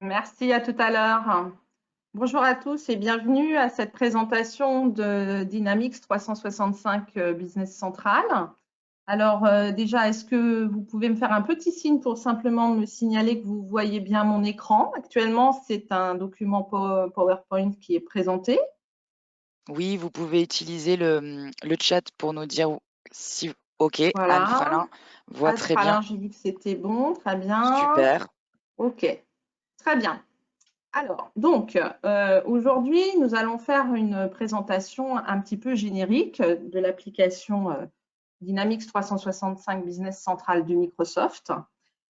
Merci, à tout à l'heure. Bonjour à tous et bienvenue à cette présentation de Dynamics 365 Business Central. Alors déjà, est-ce que vous pouvez me faire un petit signe pour simplement me signaler que vous voyez bien mon écran? Actuellement, c'est un document PowerPoint qui est présenté. Oui, vous pouvez utiliser le chat pour nous dire si OK, Voilà. Anne-Fralin voit très bien. Astralin, j'ai vu que c'était bon, très bien. Super. OK, très bien. Alors, donc, aujourd'hui, nous allons faire une présentation un petit peu générique de l'application Dynamics 365 Business Central de Microsoft.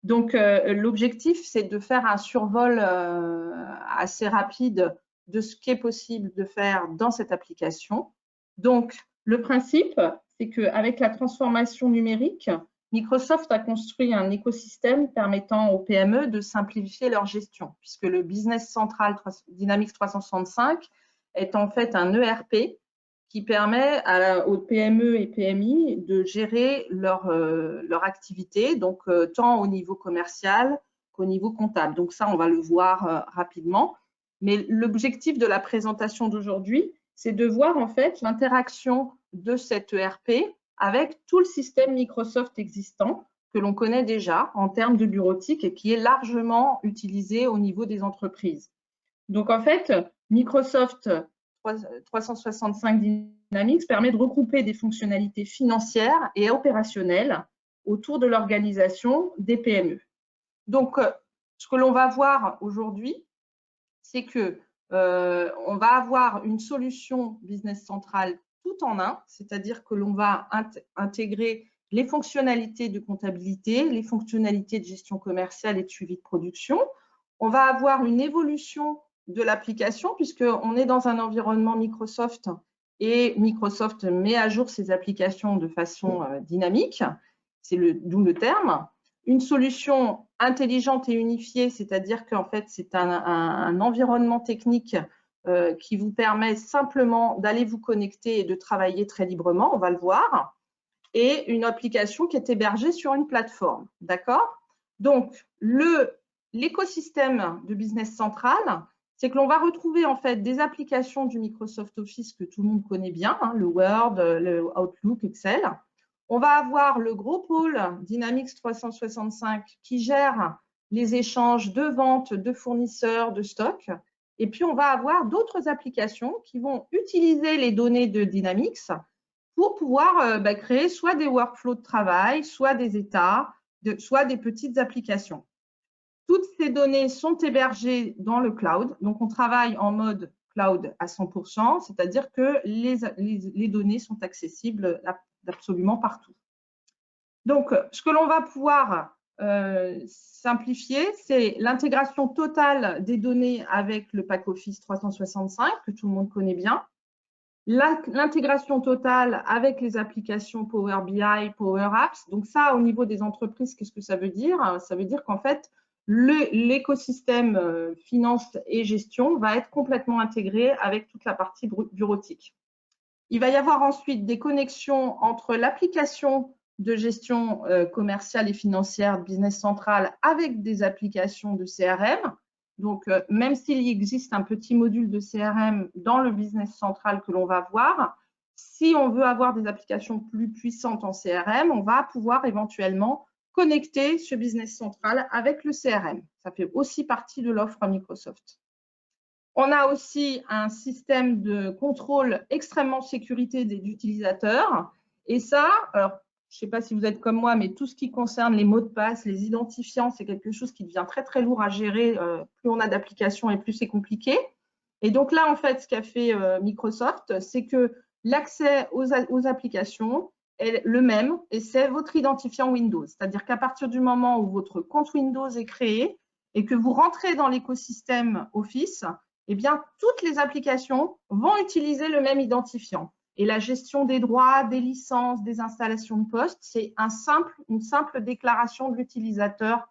Donc, l'objectif, c'est de faire un survol assez rapide de ce qui est possible de faire dans cette application. Donc, le principe, c'est qu'avec la transformation numérique, Microsoft a construit un écosystème permettant aux PME de simplifier leur gestion, puisque le Business Central Dynamics 365 est en fait un ERP qui permet aux PME et PMI de gérer leur activité, donc tant au niveau commercial qu'au niveau comptable. Donc ça, on va le voir rapidement. Mais l'objectif de la présentation d'aujourd'hui, c'est de voir en fait l'interaction de cet ERP avec tout le système Microsoft existant que l'on connaît déjà en termes de bureautique et qui est largement utilisé au niveau des entreprises. Donc en fait, Microsoft 365 Dynamics permet de regrouper des fonctionnalités financières et opérationnelles autour de l'organisation des PME. Donc, ce que l'on va voir aujourd'hui, c'est que on va avoir une solution business centrale tout en un, c'est-à-dire que l'on va intégrer les fonctionnalités de comptabilité, les fonctionnalités de gestion commerciale et de suivi de production. On va avoir une évolution de l'application puisqu'on est dans un environnement Microsoft et Microsoft met à jour ses applications de façon dynamique, c'est d'où le terme. Une solution intelligente et unifiée, c'est-à-dire qu'en fait, c'est un environnement technique qui vous permet simplement d'aller vous connecter et de travailler très librement, on va le voir, et une application qui est hébergée sur une plateforme. D'accord? Donc, l'écosystème de Business Central, c'est que l'on va retrouver en fait des applications du Microsoft Office que tout le monde connaît bien, hein, le Word, le Outlook, Excel. On va avoir le gros pôle Dynamics 365 qui gère les échanges de vente, de fournisseurs, de stocks. Et puis, on va avoir d'autres applications qui vont utiliser les données de Dynamics pour pouvoir créer soit des workflows de travail, soit des états, soit des petites applications. Toutes ces données sont hébergées dans le cloud. Donc, on travaille en mode cloud à 100%, c'est-à-dire que les données sont accessibles absolument partout. Donc, ce que l'on va pouvoir simplifier, c'est l'intégration totale des données avec le pack Office 365, que tout le monde connaît bien. L'intégration totale avec les applications Power BI, Power Apps. Donc ça, au niveau des entreprises, qu'est-ce que ça veut dire? Ça veut dire qu'en fait, l'écosystème finance et gestion va être complètement intégré avec toute la partie bureautique. Il va y avoir ensuite des connexions entre l'application de gestion commerciale et financière Business Central avec des applications de CRM. Donc, même s'il existe un petit module de CRM dans le Business Central que l'on va voir, si on veut avoir des applications plus puissantes en CRM, on va pouvoir éventuellement connecter ce Business Central avec le CRM. Ça fait aussi partie de l'offre Microsoft. On a aussi un système de contrôle extrêmement sécurité des utilisateurs. Et ça, alors, je ne sais pas si vous êtes comme moi, mais tout ce qui concerne les mots de passe, les identifiants, c'est quelque chose qui devient très, très lourd à gérer. Plus on a d'applications et plus c'est compliqué. Et donc là, en fait, ce qu'a fait Microsoft, c'est que l'accès aux applications est le même et c'est votre identifiant Windows. C'est-à-dire qu'à partir du moment où votre compte Windows est créé et que vous rentrez dans l'écosystème Office, eh bien, toutes les applications vont utiliser le même identifiant. Et la gestion des droits, des licences, des installations de poste, c'est une simple déclaration de l'utilisateur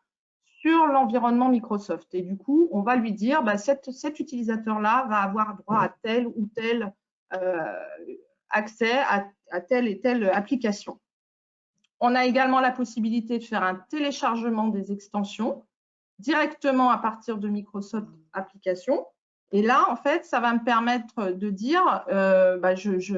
sur l'environnement Microsoft. Et du coup, on va lui dire, bah, cet utilisateur-là va avoir droit à tel ou tel accès à telle et telle application. On a également la possibilité de faire un téléchargement des extensions. directement à partir de Microsoft Applications. Et là, en fait, ça va me permettre de dire,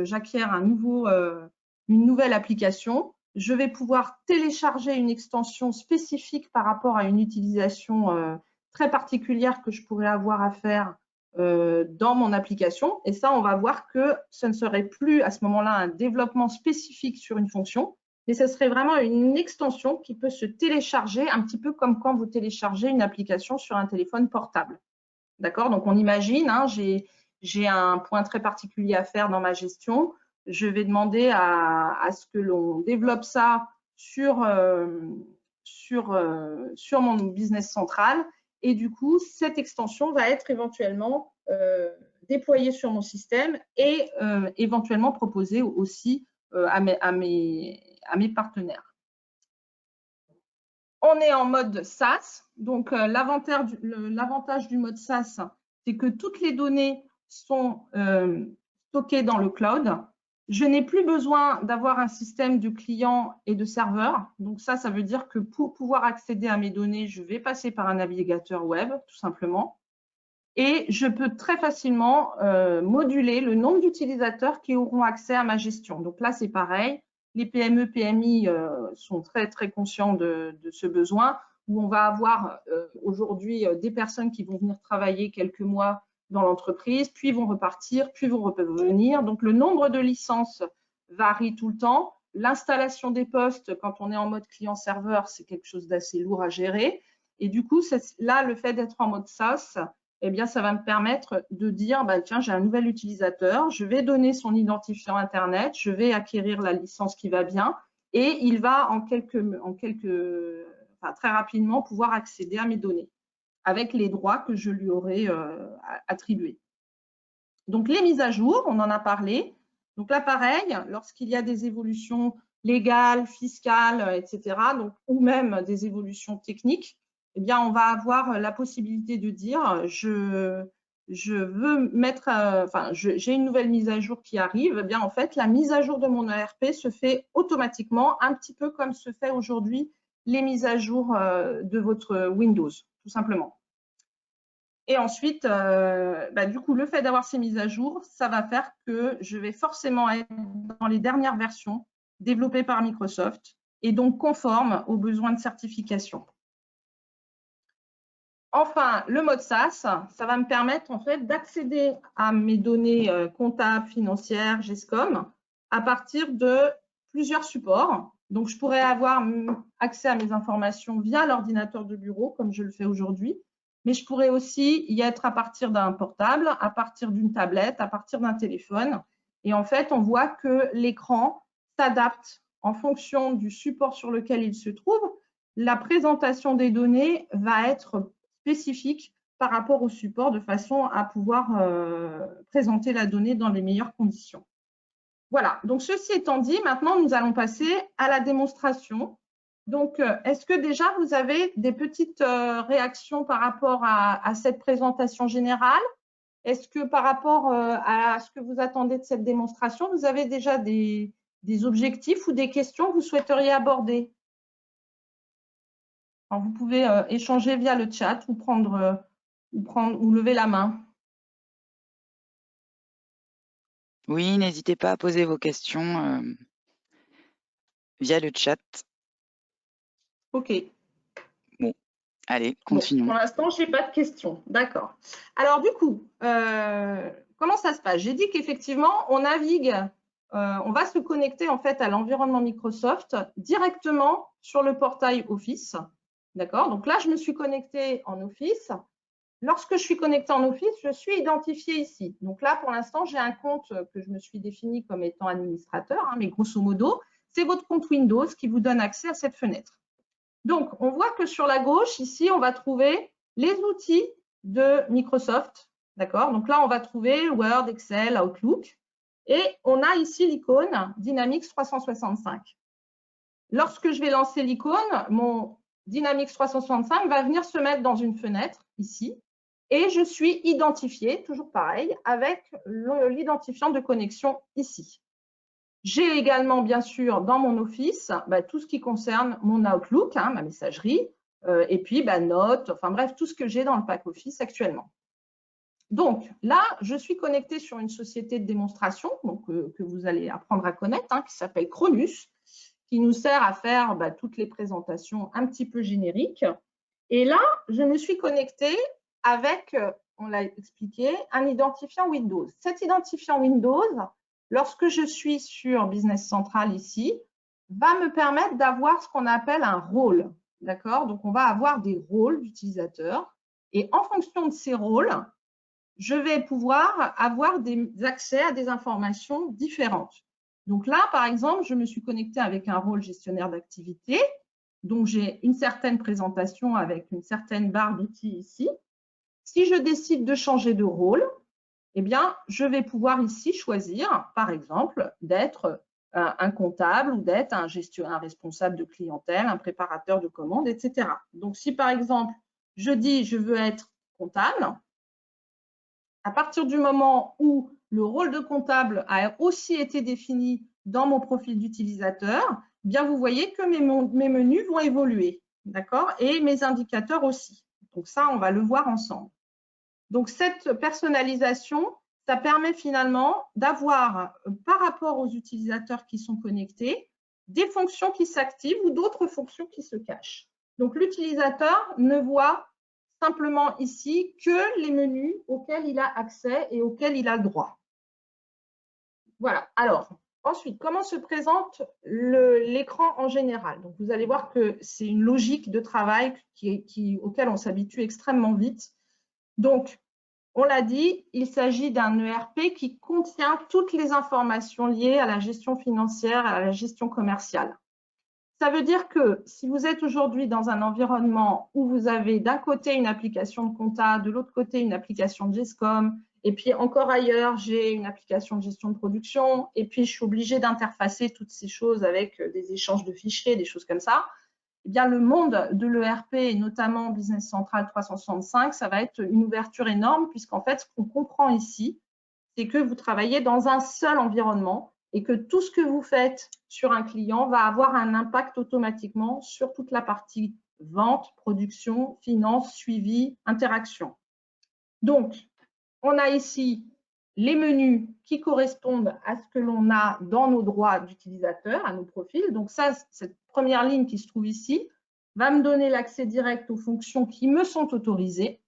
j'acquiers une nouvelle application. Je vais pouvoir télécharger une extension spécifique par rapport à une utilisation très particulière que je pourrais avoir à faire dans mon application. Et ça, on va voir que ce ne serait plus à ce moment-là un développement spécifique sur une fonction, mais ce serait vraiment une extension qui peut se télécharger un petit peu comme quand vous téléchargez une application sur un téléphone portable. D'accord? Donc, on imagine, hein, j'ai un point très particulier à faire dans ma gestion. Je vais demander à ce que l'on développe ça sur mon business central. Et du coup, cette extension va être éventuellement déployée sur mon système et éventuellement proposée aussi à mes partenaires. On est en mode SaaS. Donc, l'avantage du mode SaaS, c'est que toutes les données sont stockées dans le cloud. Je n'ai plus besoin d'avoir un système de clients et de serveurs. Donc, ça veut dire que pour pouvoir accéder à mes données, je vais passer par un navigateur web, tout simplement. Et je peux très facilement moduler le nombre d'utilisateurs qui auront accès à ma gestion. Donc là, c'est pareil. Les PME, PMI sont très, très conscients de ce besoin, où on va avoir aujourd'hui des personnes qui vont venir travailler quelques mois dans l'entreprise, puis vont repartir, puis vont revenir. Donc, le nombre de licences varie tout le temps. L'installation des postes, quand on est en mode client-serveur, c'est quelque chose d'assez lourd à gérer. Et du coup, là, le fait d'être en mode SaaS, eh bien, ça va me permettre de dire, tiens, j'ai un nouvel utilisateur, je vais donner son identifiant Internet, je vais acquérir la licence qui va bien, et il va très rapidement pouvoir accéder à mes données avec les droits que je lui aurai attribués. Donc, les mises à jour, on en a parlé. Donc là, pareil, lorsqu'il y a des évolutions légales, fiscales, etc., donc, ou même des évolutions techniques, eh bien, on va avoir la possibilité de dire je veux mettre, j'ai une nouvelle mise à jour qui arrive. Eh bien, en fait, la mise à jour de mon ERP se fait automatiquement, un petit peu comme se fait aujourd'hui les mises à jour de votre Windows, tout simplement. Et ensuite, du coup, le fait d'avoir ces mises à jour, ça va faire que je vais forcément être dans les dernières versions développées par Microsoft et donc conforme aux besoins de certification. Enfin, le mode SaaS, ça va me permettre en fait d'accéder à mes données comptables, financières, GESCOM, à partir de plusieurs supports. Donc, je pourrais avoir accès à mes informations via l'ordinateur de bureau, comme je le fais aujourd'hui, mais je pourrais aussi y être à partir d'un portable, à partir d'une tablette, à partir d'un téléphone. Et en fait, on voit que l'écran s'adapte en fonction du support sur lequel il se trouve. La présentation des données va être spécifique par rapport au support de façon à pouvoir présenter la donnée dans les meilleures conditions. Voilà, donc ceci étant dit, maintenant nous allons passer à la démonstration. Donc, est-ce que déjà vous avez des petites réactions par rapport à cette présentation générale? Est-ce que par rapport à ce que vous attendez de cette démonstration, vous avez déjà des objectifs ou des questions que vous souhaiteriez aborder? Alors, vous pouvez échanger via le chat ou lever la main. Oui, n'hésitez pas à poser vos questions via le chat. OK. Bon, allez, continuons. Bon, pour l'instant, je n'ai pas de questions. D'accord. Alors, du coup, comment ça se passe? J'ai dit qu'effectivement, on navigue, on va se connecter en fait à l'environnement Microsoft directement sur le portail Office. D'accord? Donc là, je me suis connectée en Office. Lorsque je suis connectée en Office, je suis identifiée ici. Donc là, pour l'instant, j'ai un compte que je me suis défini comme étant administrateur, hein, mais grosso modo, c'est votre compte Windows qui vous donne accès à cette fenêtre. Donc, on voit que sur la gauche, ici, on va trouver les outils de Microsoft. D'accord? Donc là, on va trouver Word, Excel, Outlook. Et on a ici l'icône Dynamics 365. Lorsque je vais lancer l'icône, mon Dynamics 365 va venir se mettre dans une fenêtre ici. Et je suis identifiée, toujours pareil, avec l'identifiant de connexion ici. J'ai également, bien sûr, dans mon Office, tout ce qui concerne mon Outlook, ma messagerie, et puis notes, enfin bref, tout ce que j'ai dans le pack Office actuellement. Donc là, je suis connectée sur une société de démonstration donc, que vous allez apprendre à connaître, qui s'appelle Cronus, qui nous sert à faire toutes les présentations un petit peu génériques. Et là, je me suis connectée avec, on l'a expliqué, un identifiant Windows. Cet identifiant Windows, lorsque je suis sur Business Central ici, va me permettre d'avoir ce qu'on appelle un rôle. D'accord? Donc, on va avoir des rôles d'utilisateurs. Et en fonction de ces rôles, je vais pouvoir avoir des accès à des informations différentes. Donc là, par exemple, je me suis connectée avec un rôle gestionnaire d'activité. Donc, j'ai une certaine présentation avec une certaine barre d'outils ici. Si je décide de changer de rôle, eh bien, je vais pouvoir ici choisir, par exemple, d'être un comptable ou d'être un responsable de clientèle, un préparateur de commandes, etc. Donc, si par exemple, je dis je veux être comptable, à partir du moment où le rôle de comptable a aussi été défini dans mon profil d'utilisateur, bien vous voyez que mes menus vont évoluer, d'accord? Et mes indicateurs aussi. Donc ça, on va le voir ensemble. Donc cette personnalisation, ça permet finalement d'avoir, par rapport aux utilisateurs qui sont connectés, des fonctions qui s'activent ou d'autres fonctions qui se cachent. Donc l'utilisateur ne voit simplement ici que les menus auxquels il a accès et auxquels il a le droit. Voilà. Alors, ensuite, comment se présente l'écran en général? Donc, vous allez voir que c'est une logique de travail auquel on s'habitue extrêmement vite. Donc, on l'a dit, il s'agit d'un ERP qui contient toutes les informations liées à la gestion financière et à la gestion commerciale. Ça veut dire que si vous êtes aujourd'hui dans un environnement où vous avez d'un côté une application de compta, de l'autre côté une application de GESCOM, et puis encore ailleurs, j'ai une application de gestion de production, et puis je suis obligée d'interfacer toutes ces choses avec des échanges de fichiers, des choses comme ça, eh bien, le monde de l'ERP, et notamment Business Central 365, ça va être une ouverture énorme, puisqu'en fait, ce qu'on comprend ici, c'est que vous travaillez dans un seul environnement et que tout ce que vous faites sur un client va avoir un impact automatiquement sur toute la partie vente, production, finance, suivi, interaction. Donc, on a ici les menus qui correspondent à ce que l'on a dans nos droits d'utilisateur, à nos profils. Donc ça, cette première ligne qui se trouve ici va me donner l'accès direct aux fonctions qui me sont autorisées.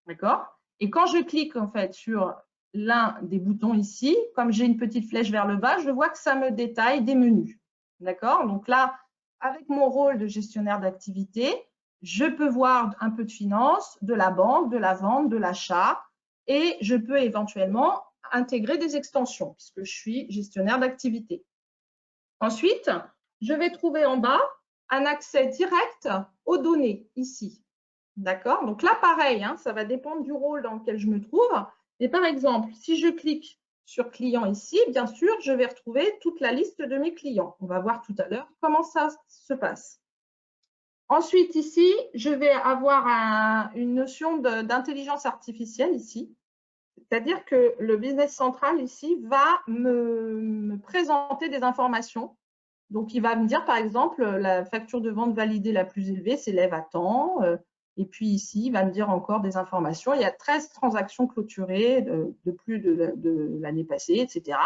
D'accord? Et quand je clique en fait sur l'un des boutons ici, comme j'ai une petite flèche vers le bas, je vois que ça me détaille des menus. D'accord? Donc là, avec mon rôle de gestionnaire d'activité, je peux voir un peu de finance, de la banque, de la vente, de l'achat, et je peux éventuellement intégrer des extensions puisque je suis gestionnaire d'activité. Ensuite, je vais trouver en bas un accès direct aux données ici. D'accord? Donc là, pareil, ça va dépendre du rôle dans lequel je me trouve. Et par exemple, si je clique sur client ici, bien sûr, je vais retrouver toute la liste de mes clients. On va voir tout à l'heure comment ça se passe. Ensuite, ici, je vais avoir une notion d'intelligence artificielle ici. C'est-à-dire que le Business Central ici va me présenter des informations. Donc, il va me dire, par exemple, la facture de vente validée la plus élevée s'élève à temps. Et puis ici, il va me dire encore des informations. Il y a 13 transactions clôturées de plus de l'année passée, etc.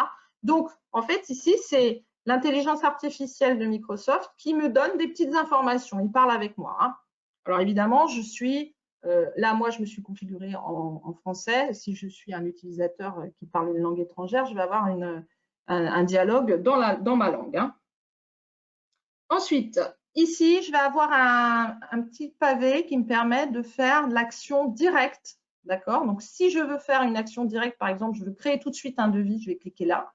Donc, en fait, ici, c'est l'intelligence artificielle de Microsoft qui me donne des petites informations. Il parle avec moi. Alors, évidemment, là, moi, je me suis configurée en français. Si je suis un utilisateur qui parle une langue étrangère, je vais avoir un dialogue dans ma langue. Ensuite, ici, je vais avoir un petit pavé qui me permet de faire l'action directe. D'accord? Donc, si je veux faire une action directe, par exemple, je veux créer tout de suite un devis, je vais cliquer là,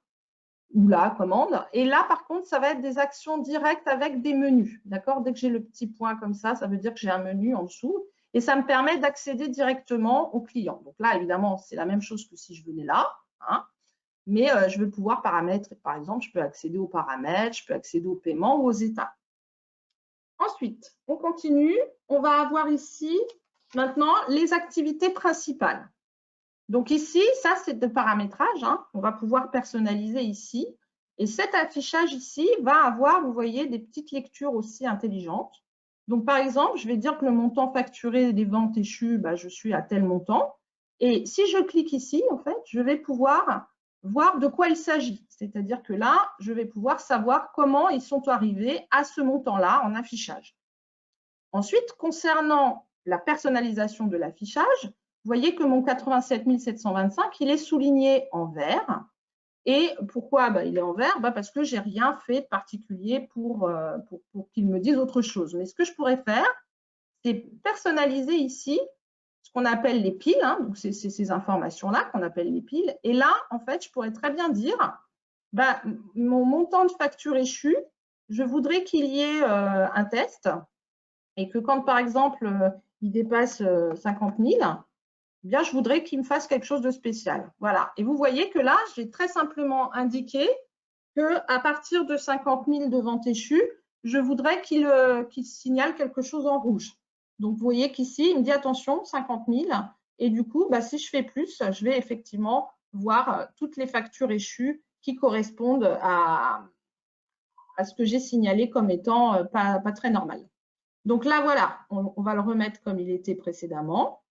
ou là, commande. Et là, par contre, ça va être des actions directes avec des menus. D'accord? Dès que j'ai le petit point comme ça veut dire que j'ai un menu en dessous. Et ça me permet d'accéder directement au client. Donc là, évidemment, c'est la même chose que si je venais là. Mais je vais pouvoir paramétrer. Par exemple, je peux accéder aux paramètres, je peux accéder au paiement ou aux états. Ensuite, on continue. On va avoir ici, maintenant, les activités principales. Donc ici, ça, c'est de paramétrage. On va pouvoir personnaliser ici. Et cet affichage ici va avoir, vous voyez, des petites lectures aussi intelligentes. Donc, par exemple, je vais dire que le montant facturé des ventes échues, je suis à tel montant. Et si je clique ici, en fait, je vais pouvoir voir de quoi il s'agit. C'est-à-dire que là, je vais pouvoir savoir comment ils sont arrivés à ce montant-là en affichage. Ensuite, concernant la personnalisation de l'affichage, vous voyez que mon 87 725, il est souligné en vert. Et pourquoi il est en vert? Parce que je n'ai rien fait de particulier pour qu'il me dise autre chose. Mais ce que je pourrais faire, c'est personnaliser ici ce qu'on appelle les piles. Donc, c'est ces informations-là qu'on appelle les piles. Et là, en fait, je pourrais très bien dire, mon montant de facture échue, je voudrais qu'il y ait un test et que quand, par exemple, il dépasse 50 000, je voudrais qu'il me fasse quelque chose de spécial. Voilà. Et vous voyez que là, j'ai très simplement indiqué qu'à partir de 50 000 de ventes échues, je voudrais qu'il signale quelque chose en rouge. Donc, vous voyez qu'ici, il me dit attention, 50 000. Et du coup, si je fais plus, je vais effectivement voir toutes les factures échues qui correspondent à ce que j'ai signalé comme étant pas très normal. Donc là, voilà, on va le remettre comme il était précédemment.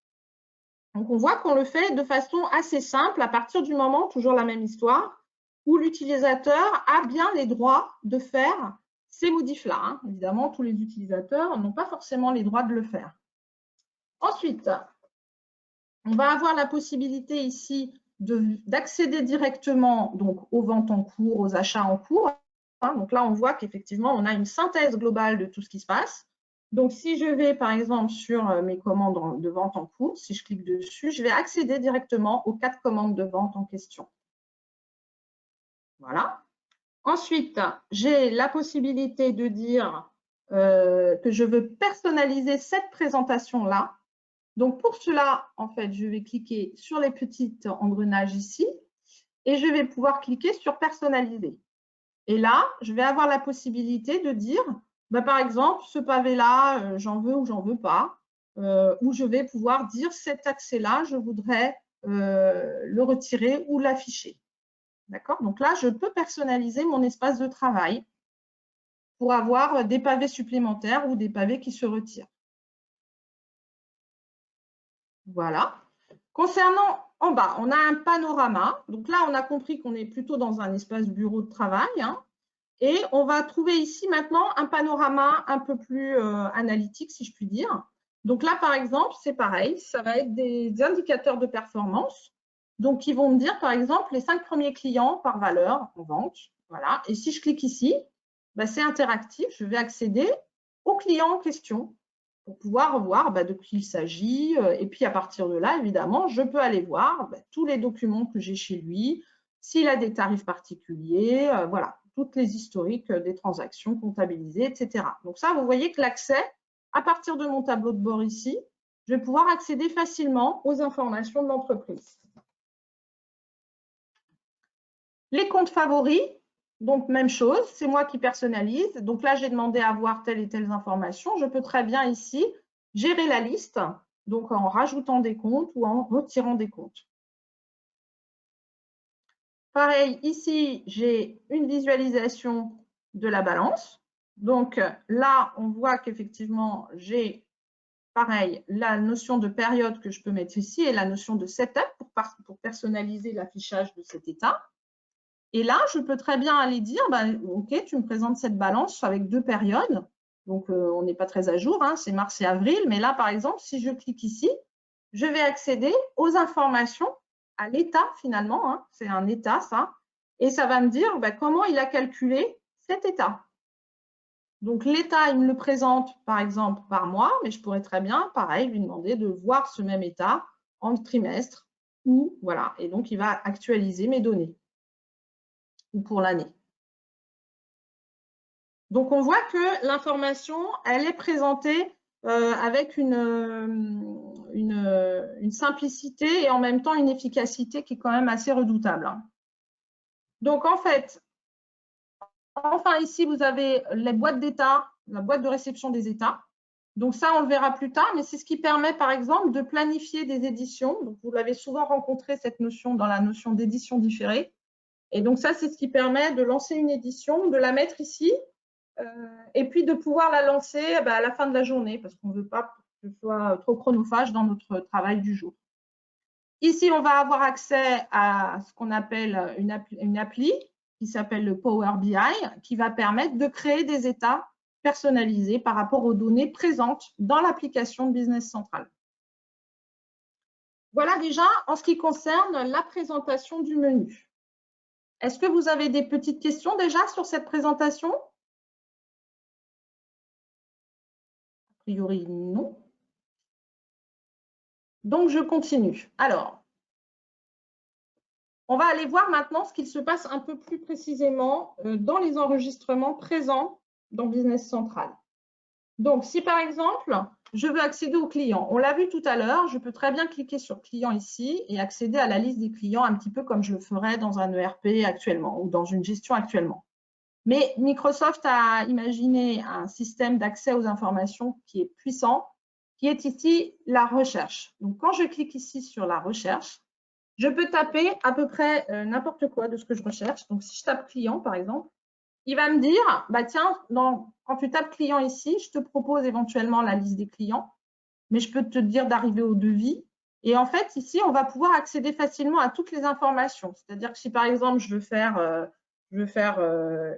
Donc, on voit qu'on le fait de façon assez simple à partir du moment, toujours la même histoire, où l'utilisateur a bien les droits de faire ces modifs-là. Évidemment, tous les utilisateurs n'ont pas forcément les droits de le faire. Ensuite, on va avoir la possibilité ici d'accéder directement donc, aux ventes en cours, aux achats en cours. Donc là, on voit qu'effectivement, on a une synthèse globale de tout ce qui se passe. Donc, si je vais, par exemple, sur mes commandes de vente en cours, si je clique dessus, je vais accéder directement aux 4 commandes de vente en question. Voilà. Ensuite, j'ai la possibilité de dire que je veux personnaliser cette présentation-là. Donc, pour cela, en fait, je vais cliquer sur les petits engrenages ici et je vais pouvoir cliquer sur personnaliser. Et là, je vais avoir la possibilité de dire, par exemple, ce pavé-là, j'en veux ou j'en veux pas, ou je vais pouvoir dire cet accès-là, je voudrais le retirer ou l'afficher. D'accord? Donc là, je peux personnaliser mon espace de travail pour avoir des pavés supplémentaires ou des pavés qui se retirent. Voilà. Concernant en bas, on a un panorama. Donc là, on a compris qu'on est plutôt dans un espace bureau de travail. Et on va trouver ici maintenant un panorama un peu plus analytique, si je puis dire. Donc là, par exemple, c'est pareil, ça va être des indicateurs de performance. Donc, ils vont me dire, par exemple, les 5 premiers clients par valeur en vente. Voilà. Et si je clique ici, c'est interactif. Je vais accéder aux clients en question pour pouvoir voir de qui il s'agit. Et puis, à partir de là, évidemment, je peux aller voir tous les documents que j'ai chez lui, s'il a des tarifs particuliers, voilà, toutes les historiques des transactions comptabilisées, etc. Donc ça, vous voyez que l'accès, à partir de mon tableau de bord ici, je vais pouvoir accéder facilement aux informations de l'entreprise. Les comptes favoris, donc même chose, c'est moi qui personnalise. Donc là, j'ai demandé à voir telle et telle information. Je peux très bien ici gérer la liste, donc en rajoutant des comptes ou en retirant des comptes. Pareil, ici, j'ai une visualisation de la balance. Donc là, on voit qu'effectivement, j'ai pareil la notion de période que je peux mettre ici et la notion de setup pour personnaliser l'affichage de cet état. Et là, je peux très bien aller dire, OK, tu me présentes cette balance avec 2 périodes. Donc, on n'est pas très à jour, c'est mars et avril. Mais là, par exemple, si je clique ici, je vais accéder aux informations, à l'état finalement. C'est un état, ça. Et ça va me dire comment il a calculé cet état. Donc, l'état, il me le présente, par exemple, par mois. Mais je pourrais très bien, pareil, lui demander de voir ce même état en trimestre. Ou voilà. Et donc, il va actualiser mes données. Ou pour l'année. Donc, on voit que l'information, elle est présentée avec une simplicité et en même temps une efficacité qui est quand même assez redoutable. Donc, en fait, enfin ici, vous avez les boîtes d'état, la boîte de réception des états. Donc, ça, on le verra plus tard, mais c'est ce qui permet, par exemple, de planifier des éditions. Donc, vous l'avez souvent rencontré, cette notion, dans la notion d'édition différée. Et donc, ça, c'est ce qui permet de lancer une édition, de la mettre ici, et puis de pouvoir la lancer à la fin de la journée, parce qu'on ne veut pas que ce soit trop chronophage dans notre travail du jour. Ici, on va avoir accès à ce qu'on appelle une appli qui s'appelle le Power BI, qui va permettre de créer des états personnalisés par rapport aux données présentes dans l'application de Business Central. Voilà déjà en ce qui concerne la présentation du menu. Est-ce que vous avez des petites questions déjà sur cette présentation? A priori, non. Donc, je continue. Alors, on va aller voir maintenant ce qu'il se passe un peu plus précisément dans les enregistrements présents dans Business Central. Donc, si par exemple, je veux accéder aux clients, on l'a vu tout à l'heure, je peux très bien cliquer sur client ici et accéder à la liste des clients un petit peu comme je le ferais dans un ERP actuellement ou dans une gestion actuellement. Mais Microsoft a imaginé un système d'accès aux informations qui est puissant, qui est ici la recherche. Donc, quand je clique ici sur la recherche, je peux taper à peu près n'importe quoi de ce que je recherche. Donc, si je tape client, par exemple, il va me dire, bah tiens, quand tu tapes client ici, je te propose éventuellement la liste des clients, mais je peux te dire d'arriver au devis. Et en fait, ici, on va pouvoir accéder facilement à toutes les informations. C'est-à-dire que si, par exemple, je veux faire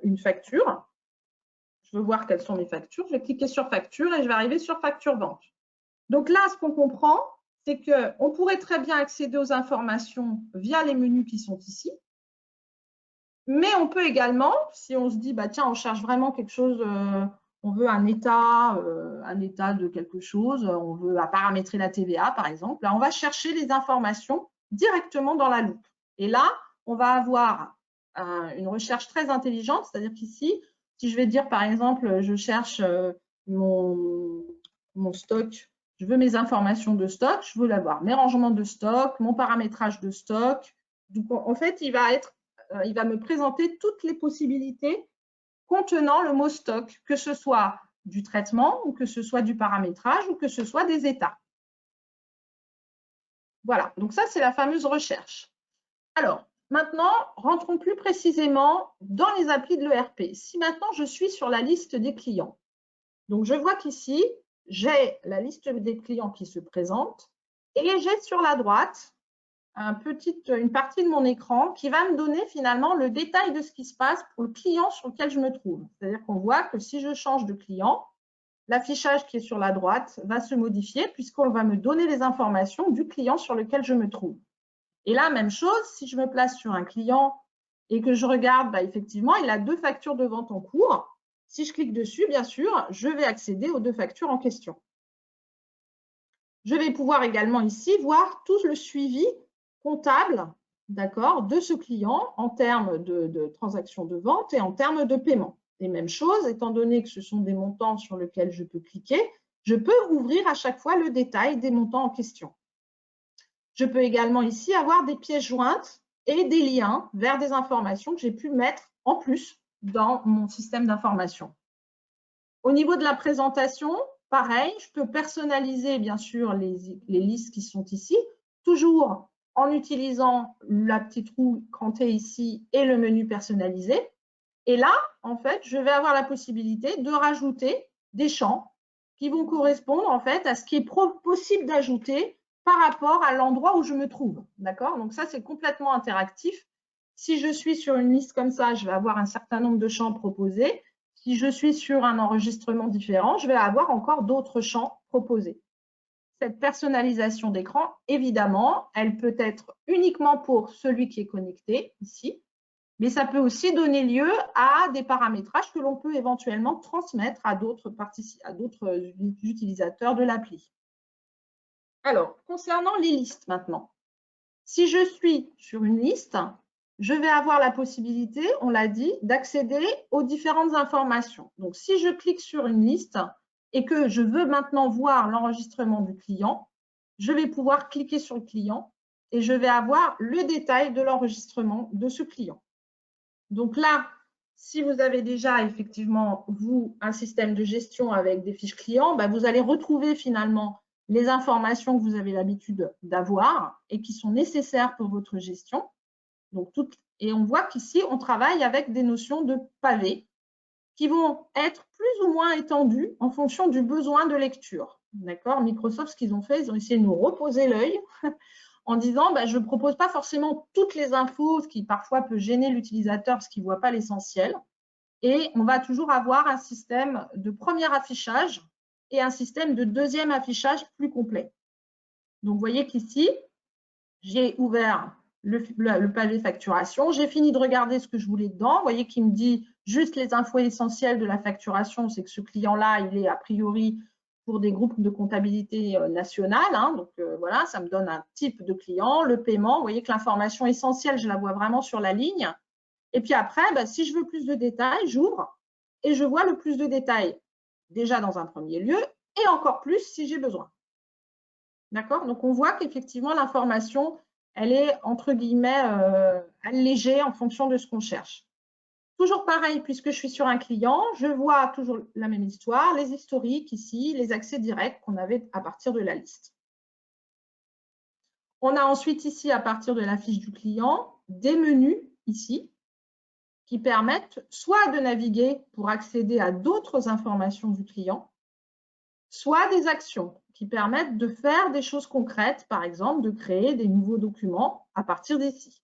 une facture, je veux voir quelles sont mes factures, je vais cliquer sur facture et je vais arriver sur facture vente. Donc là, ce qu'on comprend, c'est qu'on pourrait très bien accéder aux informations via les menus qui sont ici. Mais on peut également, si on se dit, bah, tiens, on cherche vraiment quelque chose, on veut un état de quelque chose, on veut paramétrer la TVA, par exemple, là, on va chercher les informations directement dans la loupe. Et là, on va avoir une recherche très intelligente, c'est-à-dire qu'ici, si je vais dire, par exemple, je cherche mon stock, je veux mes informations de stock, je veux l'avoir, mes rangements de stock, mon paramétrage de stock. Donc, en fait, il va me présenter toutes les possibilités contenant le mot stock, que ce soit du traitement ou que ce soit du paramétrage ou que ce soit des états. Voilà, donc ça, c'est la fameuse recherche. Alors, maintenant, rentrons plus précisément dans les applis de l'ERP. Si maintenant, je suis sur la liste des clients, donc je vois qu'ici, j'ai la liste des clients qui se présente et j'ai sur la droite une partie de mon écran qui va me donner finalement le détail de ce qui se passe pour le client sur lequel je me trouve. C'est-à-dire qu'on voit que si je change de client, l'affichage qui est sur la droite va se modifier puisqu'on va me donner les informations du client sur lequel je me trouve. Et là, même chose, si je me place sur un client et que je regarde, bah, effectivement, il a 2 factures de vente en cours. Si je clique dessus, bien sûr, je vais accéder aux 2 factures en question. Je vais pouvoir également ici voir tout le suivi comptable, d'accord, de ce client en termes de transactions de vente et en termes de paiement. Et même chose, étant donné que ce sont des montants sur lesquels je peux cliquer, je peux ouvrir à chaque fois le détail des montants en question. Je peux également ici avoir des pièces jointes et des liens vers des informations que j'ai pu mettre en plus dans mon système d'information. Au niveau de la présentation, pareil, je peux personnaliser bien sûr les listes qui sont ici, toujours en utilisant la petite roue crantée ici et le menu personnalisé. Et là, en fait, je vais avoir la possibilité de rajouter des champs qui vont correspondre en fait à ce qui est possible d'ajouter par rapport à l'endroit où je me trouve. D'accord? Donc ça, c'est complètement interactif. Si je suis sur une liste comme ça, je vais avoir un certain nombre de champs proposés. Si je suis sur un enregistrement différent, je vais avoir encore d'autres champs proposés. Cette personnalisation d'écran, évidemment, elle peut être uniquement pour celui qui est connecté ici, mais ça peut aussi donner lieu à des paramétrages que l'on peut éventuellement transmettre à d'autres utilisateurs de l'appli. Alors, concernant les listes maintenant, si je suis sur une liste, je vais avoir la possibilité, on l'a dit, d'accéder aux différentes informations. Donc, si je clique sur une liste et que je veux maintenant voir l'enregistrement du client, je vais pouvoir cliquer sur le client et je vais avoir le détail de l'enregistrement de ce client. Donc là, si vous avez déjà effectivement, vous, un système de gestion avec des fiches clients, bah, vous allez retrouver finalement les informations que vous avez l'habitude d'avoir et qui sont nécessaires pour votre gestion. Donc, et on voit qu'ici, on travaille avec des notions de pavés. qui vont être plus ou moins étendus en fonction du besoin de lecture. D'accord? Microsoft, ce qu'ils ont fait, ils ont essayé de nous reposer l'œil en disant bah, je ne propose pas forcément toutes les infos, ce qui parfois peut gêner l'utilisateur parce qu'il ne voit pas l'essentiel. Et on va toujours avoir un système de premier affichage et un système de deuxième affichage plus complet. Donc, vous voyez qu'ici, j'ai ouvert le pavé facturation. J'ai fini de regarder ce que je voulais dedans. Vous voyez qu'il me dit juste les infos essentielles de la facturation. C'est que ce client-là, il est a priori pour des groupes de comptabilité nationale. Hein. Donc, voilà, ça me donne un type de client. Le paiement, vous voyez que l'information essentielle, je la vois vraiment sur la ligne. Et puis après, bah, si je veux plus de détails, j'ouvre et je vois le plus de détails déjà dans un premier lieu et encore plus si j'ai besoin. D'accord? Donc, on voit qu'effectivement, l'information, elle est, entre guillemets, allégée en fonction de ce qu'on cherche. Toujours pareil, puisque je suis sur un client, je vois toujours la même histoire, les historiques ici, les accès directs qu'on avait à partir de la liste. On a ensuite ici, à partir de la fiche du client, des menus ici qui permettent soit de naviguer pour accéder à d'autres informations du client, soit des actions qui permettent de faire des choses concrètes, par exemple de créer des nouveaux documents à partir d'ici.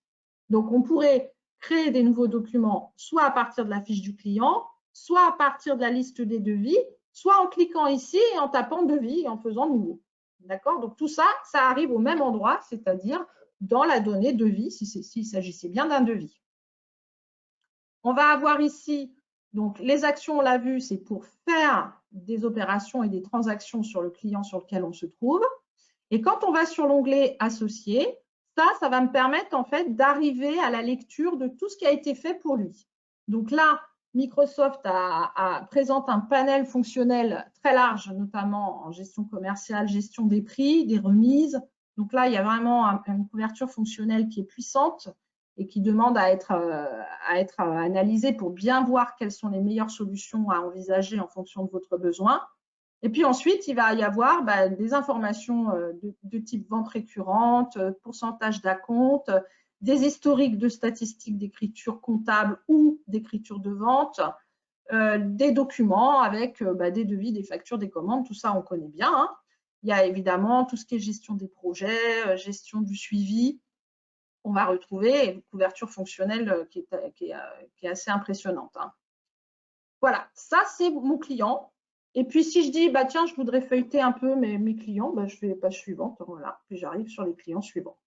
Donc, on pourrait créer des nouveaux documents soit à partir de la fiche du client, soit à partir de la liste des devis, soit en cliquant ici et en tapant devis et en faisant nouveau. D'accord? Donc, tout ça, ça arrive au même endroit, c'est-à-dire dans la donnée devis, s'il s'agissait bien d'un devis. On va avoir ici, donc les actions, on l'a vu, c'est pour faire des opérations et des transactions sur le client sur lequel on se trouve. Et quand on va sur l'onglet associé, ça va me permettre en fait d'arriver à la lecture de tout ce qui a été fait pour lui. Donc là, Microsoft présente un panel fonctionnel très large, notamment en gestion commerciale, gestion des prix, des remises. Donc là, il y a vraiment une couverture fonctionnelle qui est puissante et qui demande à être analysée pour bien voir quelles sont les meilleures solutions à envisager en fonction de votre besoin. Et puis ensuite, il va y avoir des informations de type vente récurrente, pourcentage d'acompte, des historiques de statistiques d'écriture comptable ou d'écriture de vente, des documents avec des devis, des factures, des commandes, tout ça on connaît bien. Hein. Il y a évidemment tout ce qui est gestion des projets, gestion du suivi. On va retrouver une couverture fonctionnelle qui est assez impressionnante. Hein. Voilà, ça c'est mon client. Et puis, si je dis, tiens, je voudrais feuilleter un peu mes clients, je fais page suivante. Voilà. Puis, j'arrive sur les clients suivants.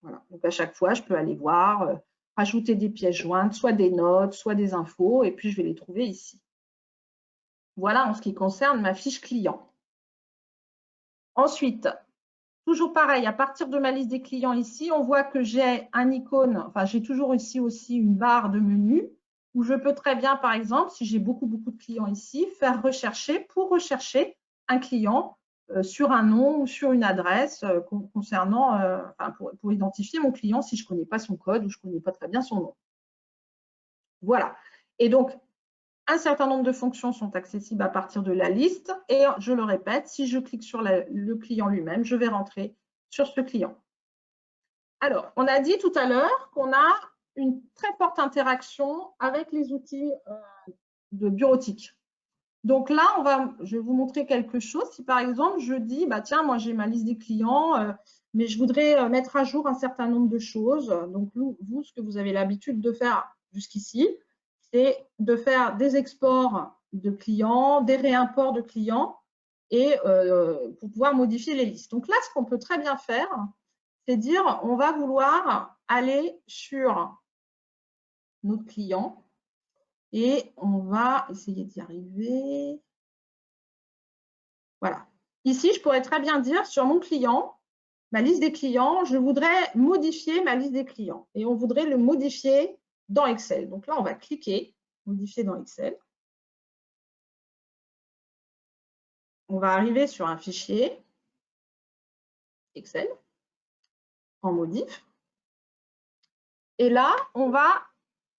Voilà. Donc, à chaque fois, je peux aller voir, rajouter des pièces jointes, soit des notes, soit des infos, et puis je vais les trouver ici. Voilà en ce qui concerne ma fiche client. Ensuite, toujours pareil, à partir de ma liste des clients ici, on voit que j'ai un icône, enfin, j'ai toujours ici aussi une barre de menu où je peux très bien, par exemple, si j'ai beaucoup de clients ici, faire rechercher pour rechercher un client sur un nom ou sur une adresse concernant, pour identifier mon client si je ne connais pas son code ou je ne connais pas très bien son nom. Voilà. Et donc, un certain nombre de fonctions sont accessibles à partir de la liste. Et je le répète, si je clique sur le client lui-même, je vais rentrer sur ce client. Alors, on a dit tout à l'heure qu'on a une très forte interaction avec les outils de bureautique. Donc là, je vais vous montrer quelque chose. Si par exemple, je dis, tiens, moi j'ai ma liste des clients, mais je voudrais mettre à jour un certain nombre de choses. Donc vous, ce que vous avez l'habitude de faire jusqu'ici, c'est de faire des exports de clients, des réimports de clients, et pour pouvoir modifier les listes. Donc là, ce qu'on peut très bien faire, c'est dire, on va vouloir aller sur notre client et on va essayer d'y arriver. Voilà. Ici, je pourrais très bien dire sur mon client, ma liste des clients, je voudrais modifier ma liste des clients et on voudrait le modifier dans Excel. Donc là, on va cliquer, modifier dans Excel. On va arriver sur un fichier Excel en modif. Et là, on va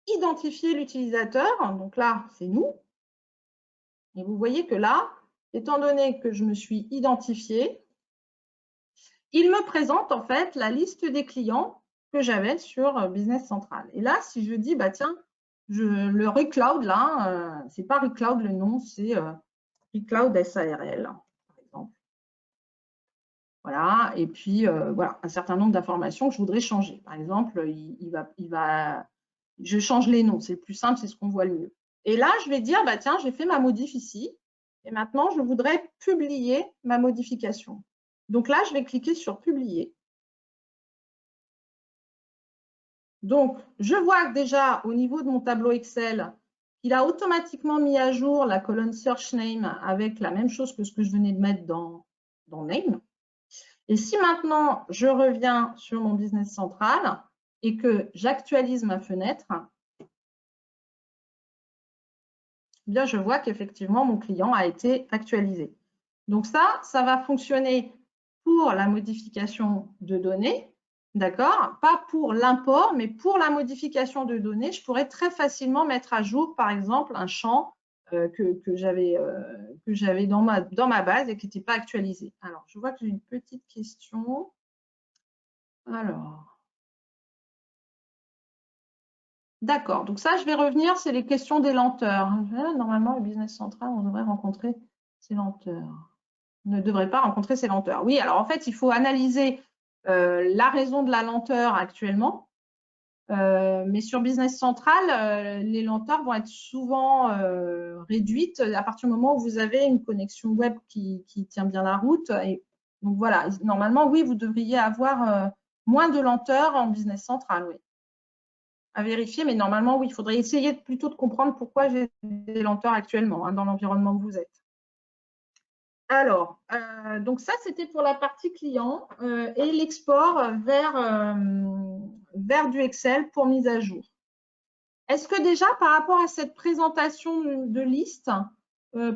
identifier l'utilisateur. Donc là, c'est nous. Et vous voyez que là, étant donné que je me suis identifiée, il me présente en fait la liste des clients que j'avais sur Business Central. Et là, si je dis, tiens, le Recloud, là, c'est pas Recloud le nom, c'est Recloud SARL, par exemple. Voilà, et puis voilà, un certain nombre d'informations que je voudrais changer. Par exemple, je change les noms, c'est le plus simple, c'est ce qu'on voit le mieux. Et là, je vais dire, bah, tiens, j'ai fait ma modif ici, et maintenant, je voudrais publier ma modification. Donc là, je vais cliquer sur publier. Donc, je vois que déjà, au niveau de mon tableau Excel, il a automatiquement mis à jour la colonne Search Name avec la même chose que ce que je venais de mettre dans Name. Et si maintenant, je reviens sur mon Business Central et que j'actualise ma fenêtre, eh bien, je vois qu'effectivement, mon client a été actualisé. Donc ça va fonctionner pour la modification de données, d'accord? Pas pour l'import, mais pour la modification de données, je pourrais très facilement mettre à jour, par exemple, un champ que j'avais dans ma base et qui n'était pas actualisé. Alors, je vois que j'ai une petite question. Alors, d'accord. Donc ça, je vais revenir, c'est les questions des lenteurs. Normalement, le Business Central, on devrait rencontrer ces lenteurs. On ne devrait pas rencontrer ces lenteurs. Oui, alors en fait, il faut analyser la raison de la lenteur actuellement. Mais sur Business Central, les lenteurs vont être souvent réduites à partir du moment où vous avez une connexion web qui tient bien la route. Et donc voilà, normalement, oui, vous devriez avoir moins de lenteurs en Business Central, oui. À vérifier, mais normalement, oui, il faudrait essayer plutôt de comprendre pourquoi j'ai des lenteurs actuellement dans l'environnement où vous êtes. Alors, donc ça, c'était pour la partie client et l'export vers du Excel pour mise à jour. Est-ce que déjà, par rapport à cette présentation de liste,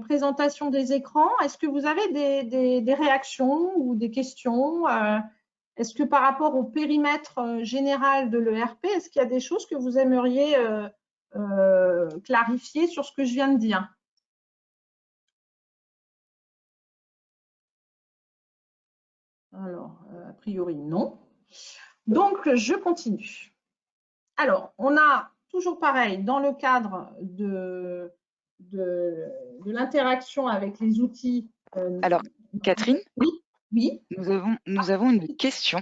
présentation des écrans, est-ce que vous avez des réactions ou des questions? Est-ce que par rapport au périmètre général de l'ERP, est-ce qu'il y a des choses que vous aimeriez clarifier sur ce que je viens de dire? Alors, a priori, non. Donc, je continue. Alors, on a toujours pareil, dans le cadre de l'interaction avec les outils. Alors, Catherine, oui. Nous avons une question.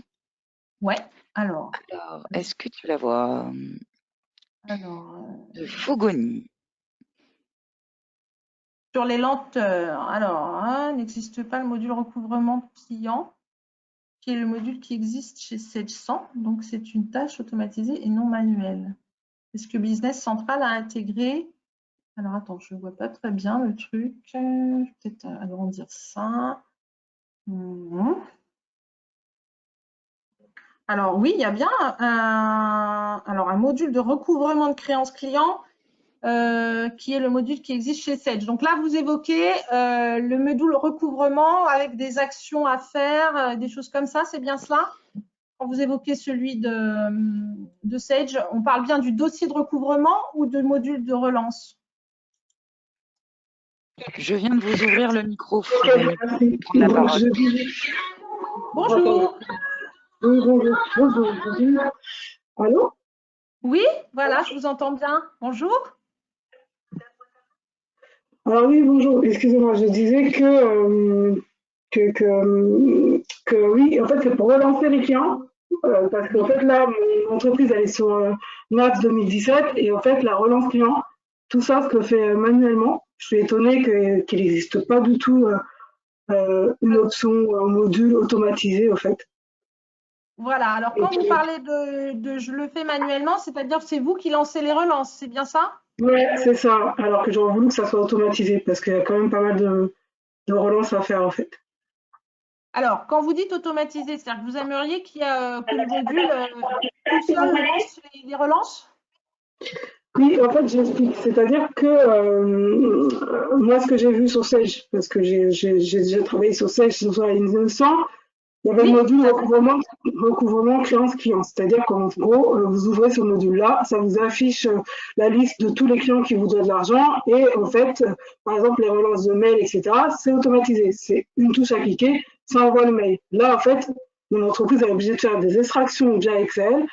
Ouais, alors. Alors, est-ce que tu la vois? Alors. De Fogoni. Sur les lenteurs, alors, n'existe pas le module recouvrement client, qui est le module qui existe chez Sage 100, donc c'est une tâche automatisée et non manuelle. Est-ce que Business Central a intégré? Alors, attends, je ne vois pas très bien le truc. Je vais peut-être agrandir ça. Alors, oui, il y a bien un module de recouvrement de créances clients qui est le module qui existe chez Sage. Donc là, vous évoquez le module recouvrement avec des actions à faire, des choses comme ça, c'est bien cela? Quand vous évoquez celui de Sage, on parle bien du dossier de recouvrement ou de module de relance? Je viens de vous ouvrir le micro, Fogoni, pour prendre la parole. Bonjour. Oui, bonjour. Allô? Oui, voilà, je vous entends bien. Bonjour. Ah oui, bonjour. Excusez-moi, je disais que oui, en fait, c'est pour relancer les clients. Parce qu'en fait, là, mon entreprise, elle est sur mars 2017. Et en fait, la relance client, tout ça, se fait manuellement. Je suis étonnée qu'il n'existe pas du tout une option, un module automatisé, en fait. Voilà, alors quand vous parlez de je le fais manuellement, c'est-à-dire que c'est vous qui lancez les relances, c'est bien ça? Ouais, c'est ça. Alors que j'aurais voulu que ça soit automatisé parce qu'il y a quand même pas mal de relances à faire, en fait. Alors, quand vous dites automatisé, c'est-à-dire que vous aimeriez que le module tout seul lance les relances? Oui, en fait, j'explique. C'est-à-dire que moi, ce que j'ai vu sur Sage, parce que j'ai déjà travaillé sur Sage, sur la ligne 900, il y avait le module recouvrement créance-client. C'est-à-dire qu'en gros, vous ouvrez ce module-là, ça vous affiche la liste de tous les clients qui vous donnent de l'argent et en fait, par exemple, les relances de mail, etc., c'est automatisé. C'est une touche à cliquer, ça envoie le mail. Là, en fait, mon entreprise est obligée de faire des extractions via Excel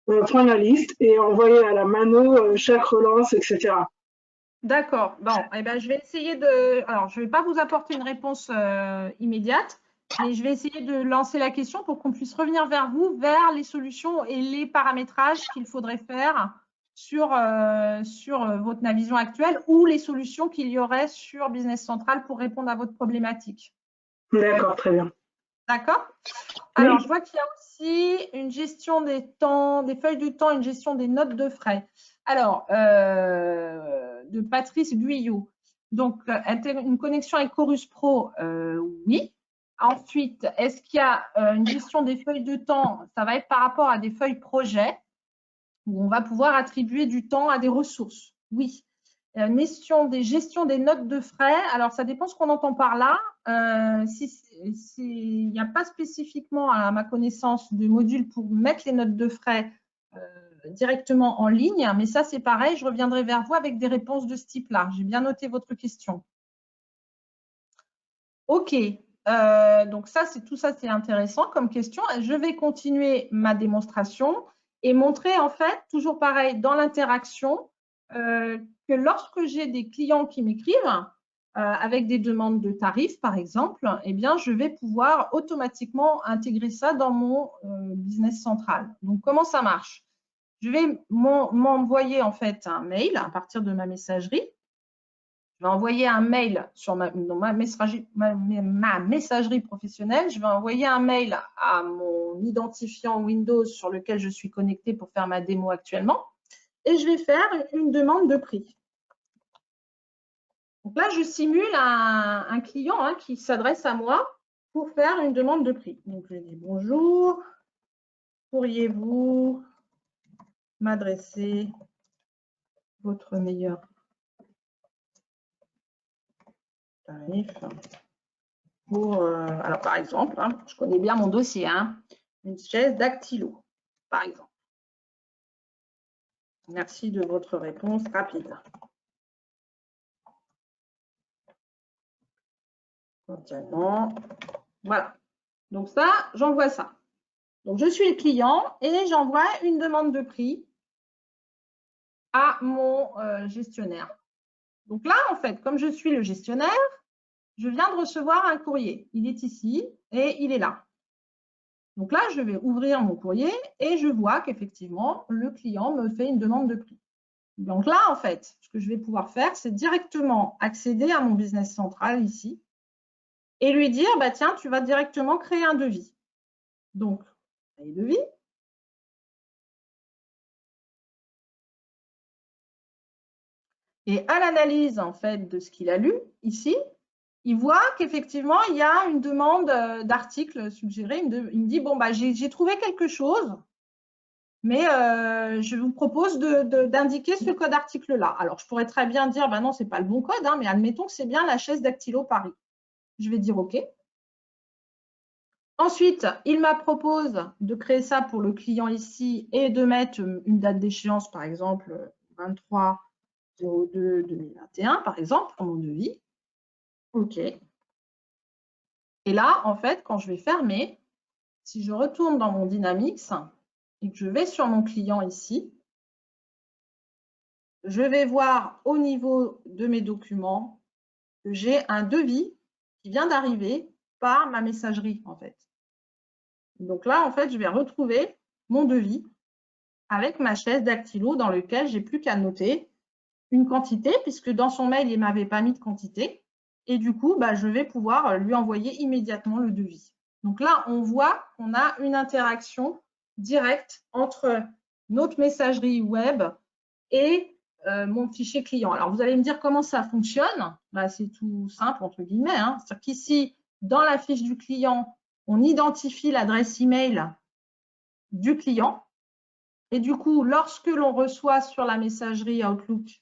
prendre la liste et envoyer à la mano chaque relance, etc. D'accord. Bon, eh ben, je vais essayer de… Alors, je ne vais pas vous apporter une réponse immédiate, mais je vais essayer de lancer la question pour qu'on puisse revenir vers vous, vers les solutions et les paramétrages qu'il faudrait faire sur votre Navision actuelle ou les solutions qu'il y aurait sur Business Central pour répondre à votre problématique. D'accord, très bien. D'accord. Oui. Alors, je vois qu'il y a aussi une gestion des temps, des feuilles de temps, une gestion des notes de frais. Alors, de Patrice Guyot. Donc, une connexion avec Chorus Pro, oui. Ensuite, est-ce qu'il y a une gestion des feuilles de temps? Ça va être par rapport à des feuilles projets où on va pouvoir attribuer du temps à des ressources. Oui. Gestion des notes de frais. Alors, ça dépend ce qu'on entend par là. Il n'y a pas spécifiquement, à ma connaissance, de module pour mettre les notes de frais directement en ligne. Mais ça, c'est pareil. Je reviendrai vers vous avec des réponses de ce type-là. J'ai bien noté votre question. OK. Donc, tout ça, c'est intéressant comme question. Je vais continuer ma démonstration et montrer, en fait, toujours pareil, dans l'interaction, que lorsque j'ai des clients qui m'écrivent avec des demandes de tarifs, par exemple, eh bien, je vais pouvoir automatiquement intégrer ça dans mon business central. Donc, comment ça marche? Je vais m'envoyer en fait un mail à partir de ma messagerie. Je vais envoyer un mail dans ma messagerie professionnelle. Je vais envoyer un mail à mon identifiant Windows sur lequel je suis connectée pour faire ma démo actuellement. Et je vais faire une demande de prix. Donc là, je simule un client qui s'adresse à moi pour faire une demande de prix. Donc, je dis bonjour, pourriez-vous m'adresser votre meilleur tarif pour, alors par exemple, je connais bien mon dossier, une chaise dactylo, par exemple. Merci de votre réponse rapide. Voilà. Donc ça, j'envoie ça. Donc je suis le client et j'envoie une demande de prix à mon gestionnaire. Donc là, en fait, comme je suis le gestionnaire, je viens de recevoir un courrier. Il est ici et il est là. Donc là, je vais ouvrir mon courrier et je vois qu'effectivement, le client me fait une demande de prix. Donc là, en fait, ce que je vais pouvoir faire, c'est directement accéder à mon business central ici et lui dire, bah, tiens, tu vas directement créer un devis. Donc, créer devis. Et à l'analyse, en fait, de ce qu'il a lu ici, il voit qu'effectivement, il y a une demande d'article suggéré. Il me dit, bon, bah, j'ai trouvé quelque chose, mais je vous propose d'indiquer ce code article-là. Alors, je pourrais très bien dire, bah non, ce n'est pas le bon code, mais admettons que c'est bien la chaise dactylo Paris. Je vais dire OK. Ensuite, il m'a proposé de créer ça pour le client ici et de mettre une date d'échéance, par exemple, 23/02/2021, par exemple, pour mon devis. OK. Et là, en fait, quand je vais fermer, si je retourne dans mon Dynamics et que je vais sur mon client ici, je vais voir au niveau de mes documents que j'ai un devis qui vient d'arriver par ma messagerie, en fait. Donc là, en fait, je vais retrouver mon devis avec ma chaise dactylo dans lequel j'ai plus qu'à noter une quantité, puisque dans son mail, il ne m'avait pas mis de quantité. Et du coup, bah, je vais pouvoir lui envoyer immédiatement le devis. Donc là, on voit qu'on a une interaction directe entre notre messagerie web et mon fichier client. Alors, vous allez me dire comment ça fonctionne. Bah, c'est tout simple, entre guillemets. C'est-à-dire qu'ici, dans la fiche du client, on identifie l'adresse email du client. Et du coup, lorsque l'on reçoit sur la messagerie Outlook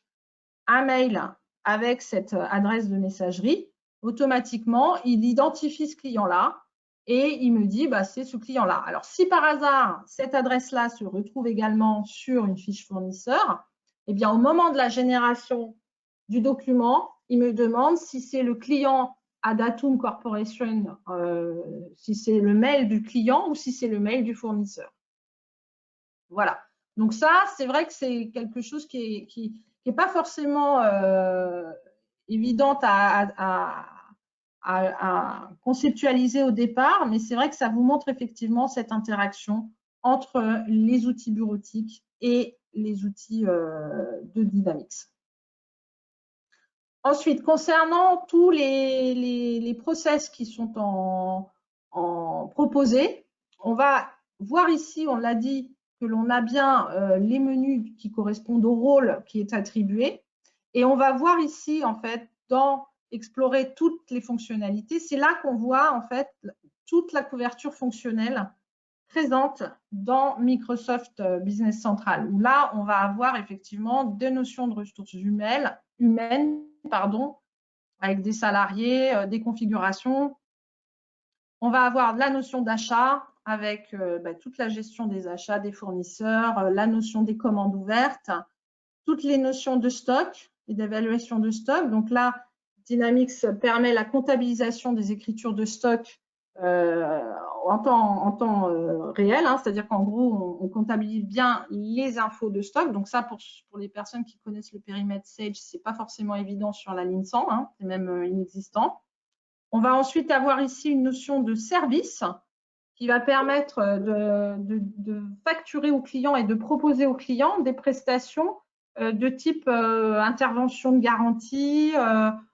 un mail avec cette adresse de messagerie, automatiquement, il identifie ce client-là et il me dit, bah, c'est ce client-là. Alors, si par hasard, cette adresse-là se retrouve également sur une fiche fournisseur, eh bien, au moment de la génération du document, il me demande si c'est le client Adatum Corporation, si c'est le mail du client ou si c'est le mail du fournisseur. Voilà. Donc ça, c'est vrai que c'est quelque chose qui est pas forcément évidente à conceptualiser au départ, mais c'est vrai que ça vous montre effectivement cette interaction entre les outils bureautiques et les outils de Dynamics. Ensuite, concernant tous les process qui sont proposés, on va voir ici, on l'a dit, que l'on a bien les menus qui correspondent au rôle qui est attribué. Et on va voir ici, en fait, dans explorer toutes les fonctionnalités, c'est là qu'on voit, en fait, toute la couverture fonctionnelle présente dans Microsoft Business Central, où là, on va avoir effectivement des notions de ressources humaines, avec des salariés, des configurations. On va avoir la notion d'achat avec toute la gestion des achats des fournisseurs, la notion des commandes ouvertes, toutes les notions de stock et d'évaluation de stock. Donc là, Dynamics permet la comptabilisation des écritures de stock en temps réel, hein, c'est-à-dire qu'en gros, on comptabilise bien les infos de stock. Donc ça, pour les personnes qui connaissent le périmètre Sage, ce n'est pas forcément évident sur la ligne 100, hein, c'est même inexistant. On va ensuite avoir ici une notion de service qui va permettre de facturer au client et de proposer au client des prestations de type intervention de garantie,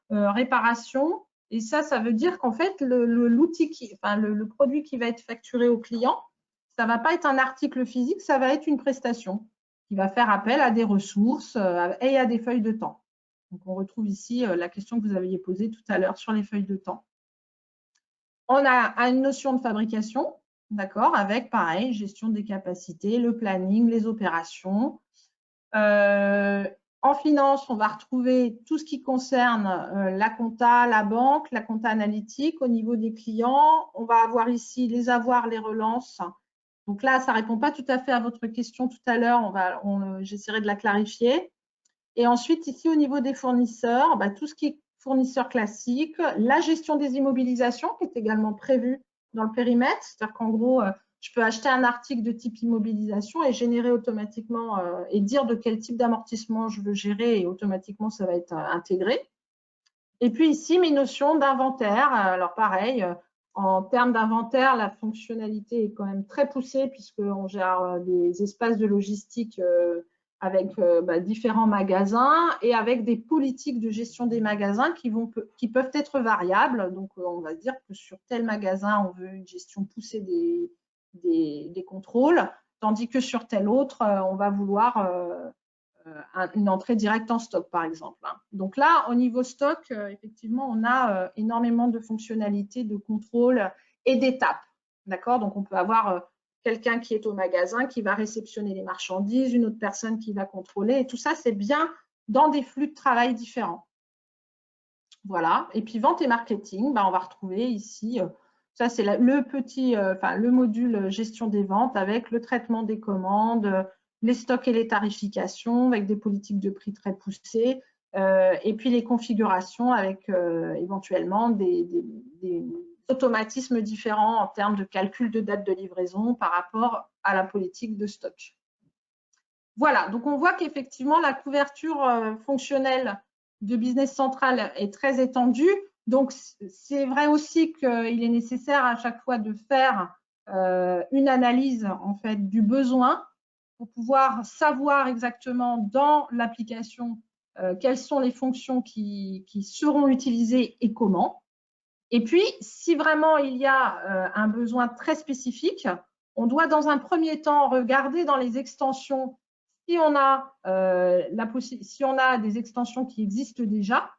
réparation. Et ça veut dire qu'en fait, le produit qui va être facturé au client, ça ne va pas être un article physique, ça va être une prestation qui va faire appel à des ressources et à des feuilles de temps. Donc, on retrouve ici la question que vous aviez posée tout à l'heure sur les feuilles de temps. On a une notion de fabrication, d'accord, avec pareil, gestion des capacités, le planning, les opérations. En finance, on va retrouver tout ce qui concerne la compta, la banque, la compta analytique au niveau des clients. On va avoir ici les avoirs, les relances. Donc là, ça ne répond pas tout à fait à votre question tout à l'heure. J'essaierai de la clarifier. Et ensuite, ici, au niveau des fournisseurs, tout ce qui est fournisseurs classiques, la gestion des immobilisations qui est également prévue dans le périmètre. C'est-à-dire qu'en gros, je peux acheter un article de type immobilisation et générer automatiquement et dire de quel type d'amortissement je veux gérer et automatiquement, ça va être intégré. Et puis ici, mes notions d'inventaire. Alors pareil, en termes d'inventaire, la fonctionnalité est quand même très poussée puisqu'on gère des espaces de logistique avec différents magasins et avec des politiques de gestion des magasins qui peuvent être variables. Donc, on va dire que sur tel magasin, on veut une gestion poussée des contrôles, tandis que sur tel autre, on va vouloir une entrée directe en stock, par exemple. Donc là, au niveau stock, effectivement, on a énormément de fonctionnalités de contrôle et d'étapes. D'accord? Donc, on peut avoir quelqu'un qui est au magasin, qui va réceptionner les marchandises, une autre personne qui va contrôler. Et tout ça, c'est bien dans des flux de travail différents. Voilà. Et puis, vente et marketing, on va retrouver ici, ça, c'est le module gestion des ventes avec le traitement des commandes, les stocks et les tarifications avec des politiques de prix très poussées, et puis les configurations avec éventuellement des automatismes différents en termes de calcul de date de livraison par rapport à la politique de stock. Voilà, donc on voit qu'effectivement la couverture fonctionnelle de Business Central est très étendue. Donc c'est vrai aussi qu'il est nécessaire à chaque fois de faire une analyse en fait du besoin pour pouvoir savoir exactement dans l'application quelles sont les fonctions qui seront utilisées et comment. Et puis, si vraiment il y a un besoin très spécifique, on doit dans un premier temps regarder dans les extensions si on a des extensions qui existent déjà.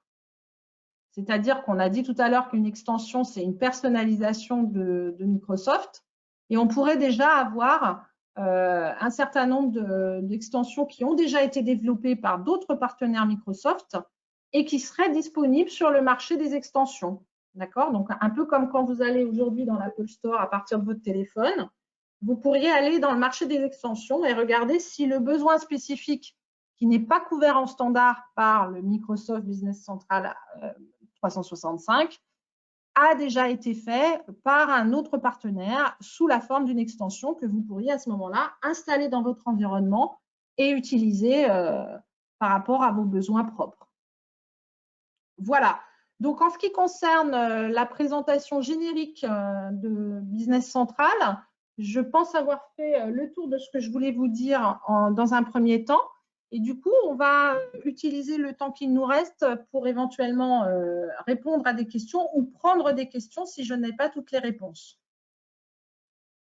C'est-à-dire qu'on a dit tout à l'heure qu'une extension, c'est une personnalisation de Microsoft. Et on pourrait déjà avoir un certain nombre d'extensions qui ont déjà été développées par d'autres partenaires Microsoft et qui seraient disponibles sur le marché des extensions. D'accord? Donc, un peu comme quand vous allez aujourd'hui dans l'Apple Store à partir de votre téléphone, vous pourriez aller dans le marché des extensions et regarder si le besoin spécifique qui n'est pas couvert en standard par le Microsoft Business Central 365 a déjà été fait par un autre partenaire sous la forme d'une extension que vous pourriez à ce moment-là installer dans votre environnement et utiliser par rapport à vos besoins propres. Voilà. Donc, en ce qui concerne la présentation générique de Business Central, je pense avoir fait le tour de ce que je voulais vous dire dans un premier temps. Et du coup, on va utiliser le temps qu'il nous reste pour éventuellement répondre à des questions ou prendre des questions si je n'ai pas toutes les réponses.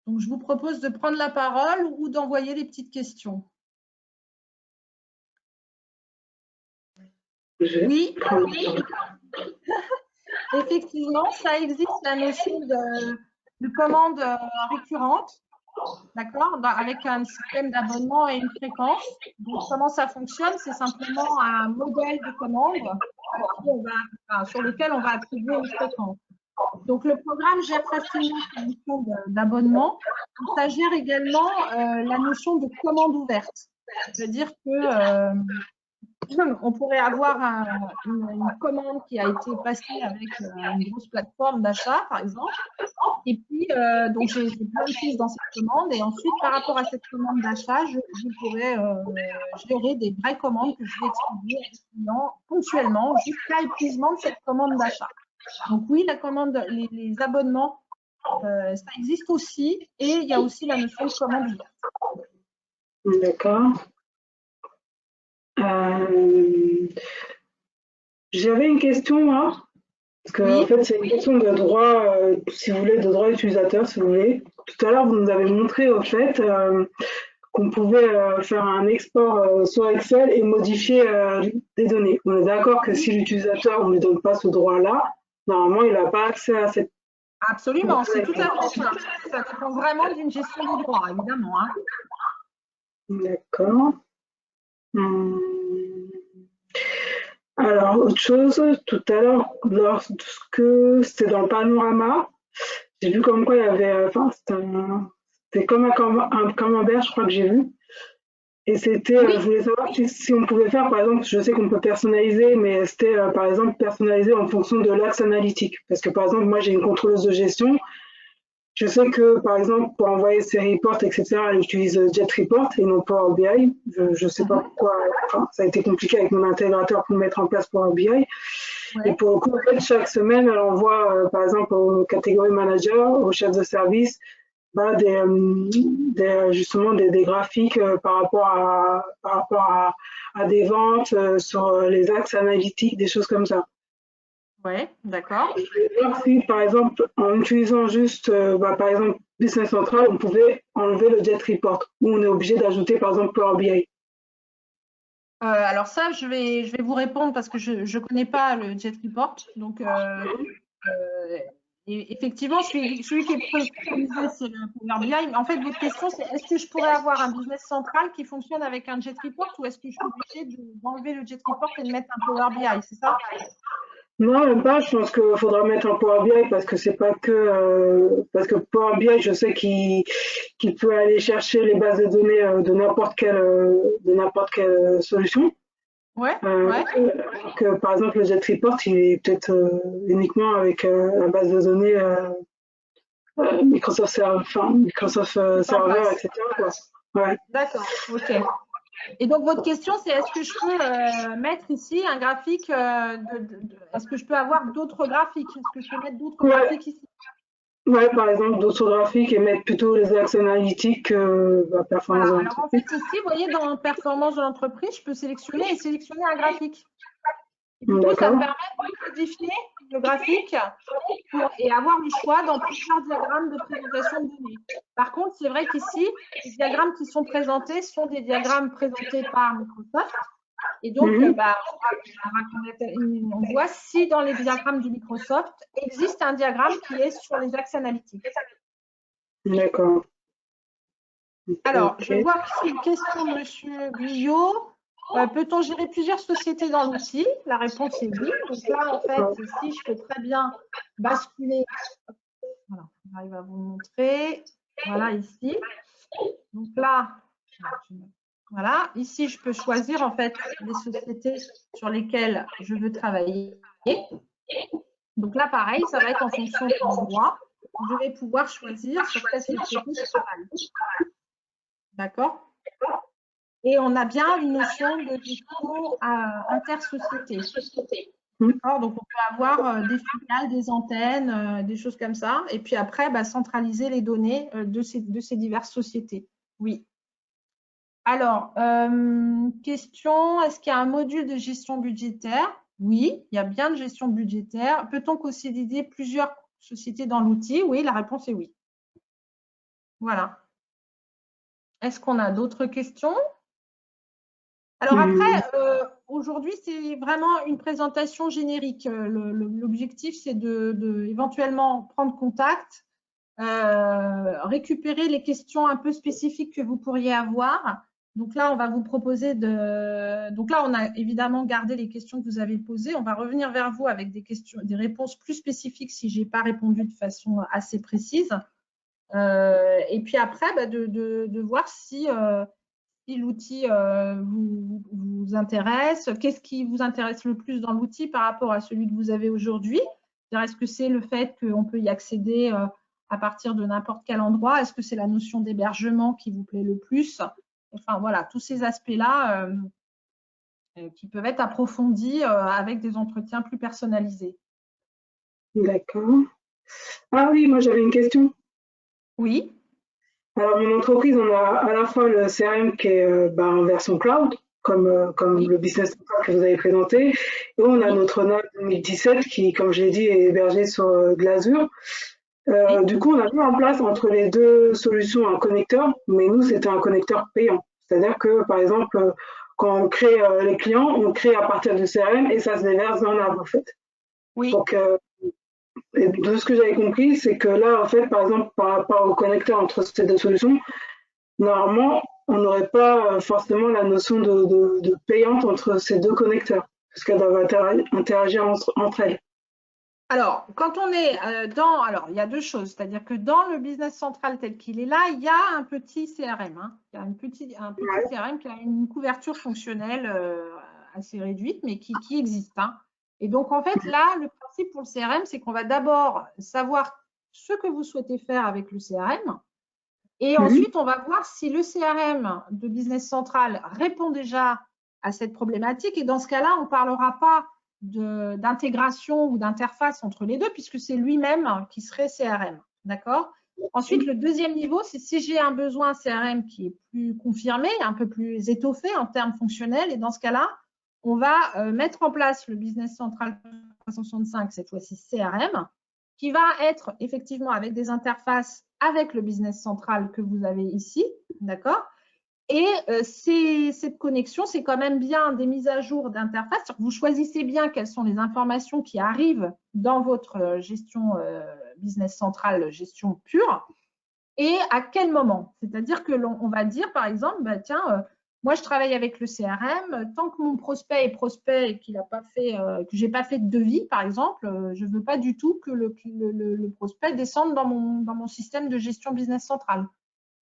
Donc, je vous propose de prendre la parole ou d'envoyer des petites questions. Oui. Effectivement, ça existe la notion de commande récurrente, d'accord, avec un système d'abonnement et une fréquence. Donc, comment ça fonctionne? C'est simplement un modèle de commande sur lequel on va attribuer une fréquence. Donc, le programme gère facilement cette notion d'abonnement. Ça gère également la notion de commande ouverte. C'est-à-dire que on pourrait avoir une commande qui a été passée avec une grosse plateforme d'achat, par exemple. Et puis, donc, j'ai plein de choses dans cette commande. Et ensuite, par rapport à cette commande d'achat, je pourrais gérer des vraies commandes que je vais expédier à des clients ponctuellement jusqu'à épuisement de cette commande d'achat. Donc, oui, la commande, les abonnements, ça existe aussi. Et il y a aussi la notion de commande ouverte. D'accord. J'avais une question, moi, parce que Oui. en fait, c'est une question de droit, si vous voulez, de droit utilisateur, si vous voulez. Tout à l'heure, vous nous avez montré, au fait, qu'on pouvait faire un export sur Excel et modifier des données. On est d'accord que si l'utilisateur, on ne lui donne pas ce droit-là, normalement, il n'a pas accès à cette... Absolument, c'est tout à fait ça. Ça dépend vraiment d'une gestion du droit, évidemment. Hein. D'accord. Alors, autre chose, tout à l'heure, lorsque c'était dans le panorama, j'ai vu comme quoi il y avait, enfin, c'était comme un camembert, je crois que j'ai vu. Et c'était, Oui. je voulais savoir si on pouvait faire, par exemple, je sais qu'on peut personnaliser, mais c'était, par exemple, personnalisé en fonction de l'axe analytique. Parce que, par exemple, moi, j'ai une contrôleuse de gestion. Je sais que, par exemple, pour envoyer ses reports, etc., elle utilise JetReport et non Power BI. Je ne sais pas pourquoi, enfin, ça a été compliqué avec mon intégrateur pour mettre en place Power BI. Ouais. Et pour le coup, en fait, chaque semaine, elle envoie, par exemple, aux catégories manager, aux chefs de service, bah, justement des graphiques par rapport à des ventes sur les axes analytiques, des choses comme ça. Oui, d'accord. Je vais voir si, par exemple, en utilisant juste, par exemple, Business Central, on pouvait enlever le JetReport, où on est obligé d'ajouter, par exemple, Power BI. Alors ça, je vais vous répondre parce que je ne connais pas le JetReport. Donc, et effectivement, celui qui est préconisé, c'est le Power BI. Mais en fait, votre question, c'est est-ce que je pourrais avoir un Business Central qui fonctionne avec un JetReport ou est-ce que je suis obligée d'enlever le JetReport et de mettre un Power BI, c'est ça? Non, même pas. Je pense qu'il faudra mettre un Power BI parce que c'est pas que parce que Power BI, je sais qu'il peut aller chercher les bases de données de n'importe quelle solution. Ouais. Que par exemple le JetReport, il est peut-être uniquement avec la base de données Microsoft Server, etc. Quoi. Ouais. D'accord. Ok. Et donc, votre question, c'est est-ce que je peux mettre ici un graphique est-ce que je peux avoir d'autres graphiques? Est-ce que je peux mettre d'autres graphiques ici? Ouais, par exemple, d'autres graphiques et mettre plutôt les axes analytiques performance de l'entreprise. Alors, en fait, ici, vous voyez, dans performance de l'entreprise, je peux sélectionner un graphique. Et du coup, ça me permet de modifier le graphique et avoir le choix dans plusieurs diagrammes de présentation de données. Par contre, c'est vrai qu'ici, les diagrammes qui sont présentés sont des diagrammes présentés par Microsoft. Et donc, on voit si dans les diagrammes du Microsoft existe un diagramme qui est sur les axes analytiques. D'accord. Alors, je vois ici une question de M. Guyot. Peut-on gérer plusieurs sociétés dans l'outil? La réponse est oui. Donc là, en fait, ici, je peux très bien basculer. Voilà, j'arrive à vous montrer. Voilà, ici. Donc là, voilà, ici, je peux choisir en fait les sociétés sur lesquelles je veux travailler. Donc là, pareil, ça va être en fonction de l'endroit. Je vais pouvoir choisir sur quelle société je travaille. D'accord? Et on a bien une notion de gestion intersociété. D'accord? Donc, on peut avoir des filiales, des antennes, des choses comme ça. Et puis après, centraliser les données de ces diverses sociétés. Oui. Alors, question, est-ce qu'il y a un module de gestion budgétaire? Oui, il y a bien de gestion budgétaire. Peut-on consolider plusieurs sociétés dans l'outil? Oui, la réponse est oui. Voilà. Est-ce qu'on a d'autres questions? Alors après, aujourd'hui, c'est vraiment une présentation générique. L'objectif, c'est de éventuellement prendre contact, récupérer les questions un peu spécifiques que vous pourriez avoir. Donc là, on va vous proposer de… Donc là, on a évidemment gardé les questions que vous avez posées. On va revenir vers vous avec des questions, des réponses plus spécifiques si je n'ai pas répondu de façon assez précise. Et puis après, de voir si l'outil vous intéresse. Qu'est-ce qui vous intéresse le plus dans l'outil par rapport à celui que vous avez aujourd'hui? Est-ce que c'est le fait qu'on peut y accéder à partir de n'importe quel endroit? Est-ce que c'est la notion d'hébergement qui vous plaît le plus? Enfin, voilà, tous ces aspects-là qui peuvent être approfondis avec des entretiens plus personnalisés. D'accord. Ah oui, moi j'avais une question. Oui. Alors, mon entreprise, on a à la fois le CRM qui est en version cloud, comme Oui. le business central que vous avez présenté, et on a notre Note 2017 qui, comme j'ai dit, est hébergé sur de l'Azure. Oui. Du coup, on a mis en place entre les deux solutions un connecteur, mais nous, c'était un connecteur payant. C'est-à-dire que, par exemple, quand on crée les clients, on crée à partir du CRM et ça se déverse dans l'arbre, en fait. Oui. Donc, et de ce que j'avais compris, c'est que là, en fait, par exemple, par rapport au connecteur entre ces deux solutions, normalement, on n'aurait pas forcément la notion de payante entre ces deux connecteurs, parce qu'elles doivent interagir entre elles. Alors, quand on est alors il y a deux choses, c'est-à-dire que dans le business central tel qu'il est là, il y a un petit CRM, hein. Il y a un petit CRM qui a une couverture fonctionnelle assez réduite, mais qui existe, hein. Et donc, en fait, là, le principe pour le CRM, c'est qu'on va d'abord savoir ce que vous souhaitez faire avec le CRM, et ensuite, on va voir si le CRM de business central répond déjà à cette problématique. Et dans ce cas-là, on ne parlera pas d'intégration ou d'interface entre les deux, puisque c'est lui-même qui serait CRM. D'accord? Ensuite, le deuxième niveau, c'est si j'ai un besoin CRM qui est plus confirmé, un peu plus étoffé en termes fonctionnels. Et dans ce cas-là, on va mettre en place le Business Central 365, cette fois-ci CRM, qui va être effectivement avec des interfaces avec le Business Central que vous avez ici. D'accord? Et cette connexion, c'est quand même bien des mises à jour d'interface. Vous choisissez bien quelles sont les informations qui arrivent dans votre gestion business central, gestion pure, et à quel moment. C'est-à-dire que l'on va dire, par exemple, tiens, moi, je travaille avec le CRM. Tant que mon prospect est prospect et qu'il n'a pas fait, que j'ai pas fait de devis, par exemple, je ne veux pas du tout que le prospect descende dans mon système de gestion business central.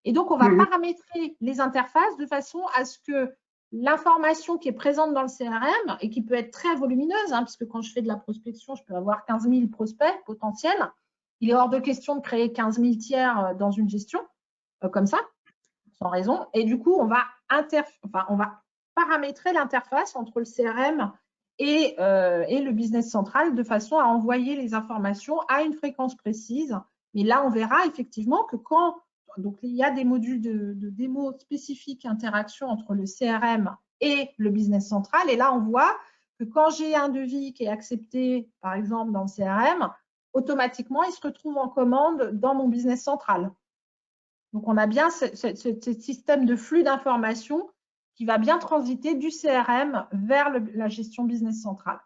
Et donc, on va paramétrer les interfaces de façon à ce que l'information qui est présente dans le CRM et qui peut être très volumineuse, hein, puisque quand je fais de la prospection, je peux avoir 15 000 prospects potentiels. Il est hors de question de créer 15 000 tiers dans une gestion comme ça, sans raison. Et du coup, on va paramétrer l'interface entre le CRM et le business central de façon à envoyer les informations à une fréquence précise. Mais là, on verra effectivement que donc, il y a des modules de démo spécifiques interaction entre le CRM et le business central. Et là, on voit que quand j'ai un devis qui est accepté, par exemple, dans le CRM, automatiquement, il se retrouve en commande dans mon business central. Donc, on a bien ce système de flux d'informations qui va bien transiter du CRM vers la gestion business centrale.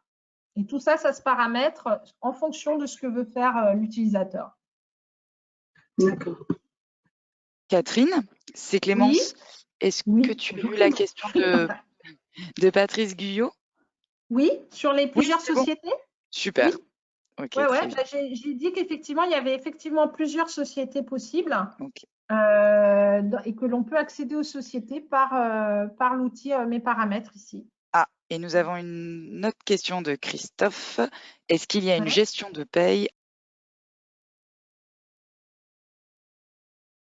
Et tout ça, ça se paramètre en fonction de ce que veut faire l'utilisateur. D'accord. Catherine, c'est Clémence. Oui. Est-ce que tu as eu la question de Patrice Guyot? Oui, sur les plusieurs sociétés. Bon. Super. Oui. Okay, ouais. J'ai dit qu'effectivement, il y avait effectivement plusieurs sociétés possibles et que l'on peut accéder aux sociétés par l'outil Mes paramètres ici. Ah, et nous avons une autre question de Christophe. Est-ce qu'il y a une Ouais. gestion de paye